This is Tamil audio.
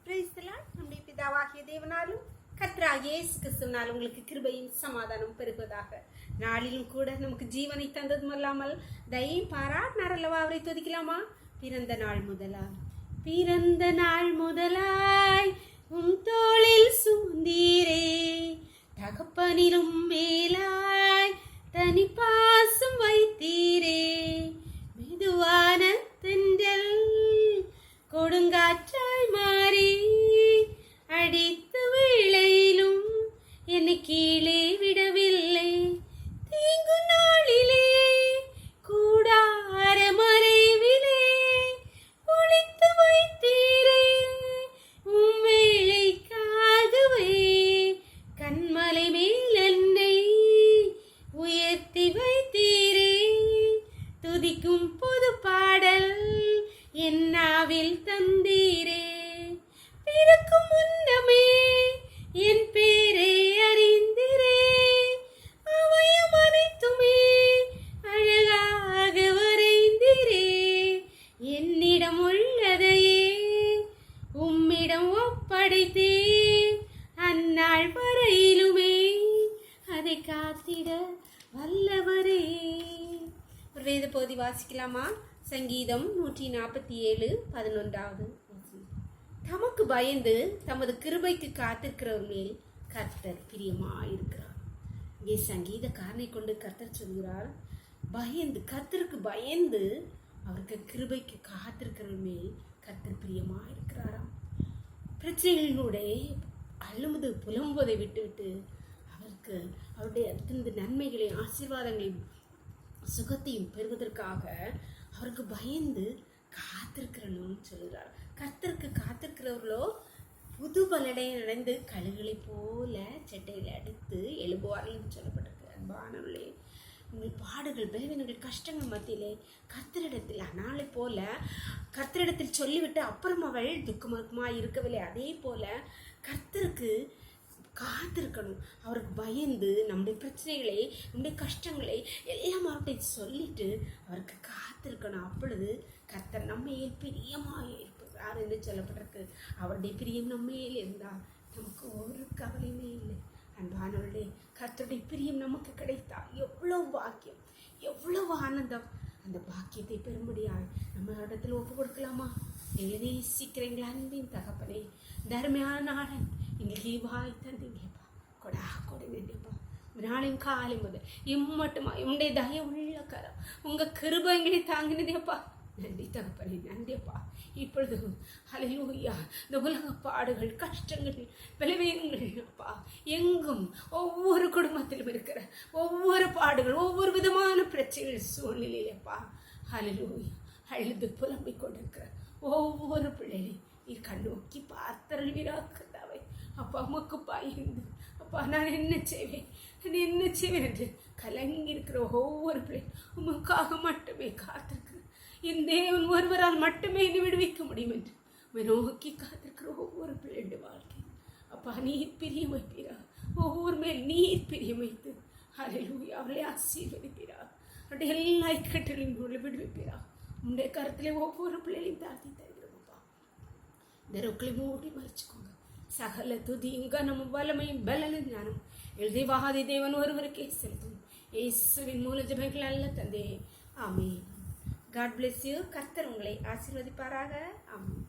நம்முடைய பிதாவாகிய தேவனாலும் கர்த்தராகிய இயேசு கிறிஸ்துவினால் உங்களுக்கு கிருபையும் சமாதானம் பெருகுவதாக. நாளிலும் கூட நமக்கு ஜீவனை தந்ததும் அல்லாமல் தயையும் பாராட்டினார் அல்லவா, அவரை துதிக்கலாமா? பிறந்த நாள் முதலாய் உம் தோளில் சுமந்தீரே, தகப்பனிலும் மேலாய் தனி பாசம் வைத்தீரே. மெதுவான தென்றல் கொடுங்காற்றாய் மாறி அடித்த வேளையிலும் என்னை கீழே விடவில்லை. தீங்கு நாளிலே கூடார மறைவிலே ஒளித்து வைத்தீரே. உம் வேளைக்காகவே கண்மலை மேல் என்னை உயர்த்தி வைத்தீரே. துதிக்கும் புது பாடல் என்னாவில் தந்தீரே. பிறக்கும் முன்னமே என் பேரை அறிந்திரே. அவையும் அனைத்துமே அழகாக வரைந்திரே. என்னிடம் உள்ளதையே உம்மிடம் ஒப்படைத்தே. அந்நாள் வரையிலுமே அதை காத்திட வல்லவரே. ஒரு வேத பகுதி வாசிக்கலாமா? சங்கீதம் 147:11. தமக்கு பயந்து தமது கிருபைக்கு காத்திருக்கிறவர் மேல் கர்த்தர் பிரியமாயிருக்கிறார். இங்கே சங்கீதக்காரனை கொண்டு கர்த்தர் சொல்கிறார், கர்த்தருக்கு பயந்து அவருக்கு கிருபைக்கு காத்திருக்கிறவர் மேல் கர்த்தர் பிரியமாயிருக்கிறாராம். பிரச்சனைகளினுடைய அழுமுது புலம்புவதை விட்டுவிட்டு அவருடைய நன்மைகளையும் ஆசீர்வாதங்களையும் சுகத்தையும் பெறுவதற்காக அவருக்கு பயந்து காத்திருக்கிறனும் சொல்கிறார். கர்த்தருக்கு காத்திருக்கிறவர்களோ புது பலனை அடைந்து கழுகளை போல செட்டையில் அடித்து எழுப்புவார்கள் சொல்லப்பட்டிருக்கு. அன்பானவர்களே, உங்கள் பாடுகள், பலவீனங்கள், கஷ்டங்கள் மத்தியிலே கர்த்தரிடத்தில் அனாலை போல கர்த்தரிடத்தில் சொல்லிவிட்டு அப்புறம் அவள் துக்கமாக இருக்கவில்லை. அதே போல கர்த்தருக்கு காத்திருக்கணும். அவருக்கு பயந்து நம்முடைய பிரச்சனைகளை, நம்முடைய கஷ்டங்களை எல்லாம் அவர்கிட்ட சொல்லிட்டு அவருக்கு காத்திருக்கணும். அப்பொழுது கர்த்தர் நம்மையில் பிரியமாக இருப்பார் என்று சொல்லப்பட்டிருக்கு. அவருடைய பிரியம் நம்மையில் இருந்தால் நமக்கு ஒரு கவலையுமே இல்லை. அன்பானவர்களே, கர்த்தருடைய பிரியம் நமக்கு கிடைத்தால் எவ்வளவு பாக்கியம், எவ்வளவு ஆனந்தம். அந்த பாக்கியத்தை பெறும்படியாக நம்ம இடத்துல ஒப்பு கொடுக்கலாமா? எழுதி சீக்கிரங்களா அன்பின் தகப்பனே, தர்மையான நாடன் எங்களுக்கு வாய் தந்தீங்கப்பா, கொடுங்கப்பா. நாளையும் காலை முதல் இம்மட்டுமா உங்களுடைய தய உள்ள கரம், உங்கள் கிருபைகளை தாங்கினதேப்பா. நன்றி தகப்பனே, நன்றியப்பா. இப்பொழுது ஹல்லேலூயா, இந்த உலக பாடுகள், கஷ்டங்கள், பலவீனங்கள் அப்பா எங்கும் ஒவ்வொரு குடும்பத்திலும் இருக்கிற ஒவ்வொரு பாடுகள், ஒவ்வொரு விதமான பிரச்சனைகள் சூழ்நிலையிலப்பா ஹல்லேலூயா அழுது புலம்பிக் கொண்டிருக்கிற ஒவ்வொரு பிள்ளைகளையும் நீ கண்ணோக்கி பார்த்தருள்வீராக்கதாவே. அப்பா உமக்கு பயந்து அப்பா நான் என்ன செய்வேன் என்று கலங்கி இருக்கிற ஒவ்வொரு பிள்ளை உமக்காக மட்டுமே காத்திருக்கிற என் தேவன் ஒருவரால் மட்டுமே நீ விடுவிக்க முடியும் என்று நோக்கி காத்திருக்கிற ஒவ்வொரு பிள்ளைடைய வாழ்க்கை அப்பா நீர் பிரியம் வைப்பீரா. ஒவ்வொரு மேல் நீர் பிரியம் வைத்து ஹல்லேலூயா அவளை ஆசீர்வதிப்பீரா. அவருடைய எல்லா இக்கட்டிலும் விடுவிப்பீரா. உங்களுடைய கருத்திலே ஒவ்வொரு பிள்ளைகளையும் தாழ்த்தி தருகிறோம்ப்பா. இந்த ரொக்களை மூடி மறைச்சுக்கோங்க. சகல துதி கனமும் வல்லமையும் பலனும் ஞானம் எழுதிவாதி தேவன் ஒருவருக்கே செலுத்தும். இயேசுவின் மூல ஜெபங்கள் அல்ல தந்தே. ஆமென். God bless you. கர்த்தர் உங்களை ஆசீர்வதிப்பாராக. ஆமென்.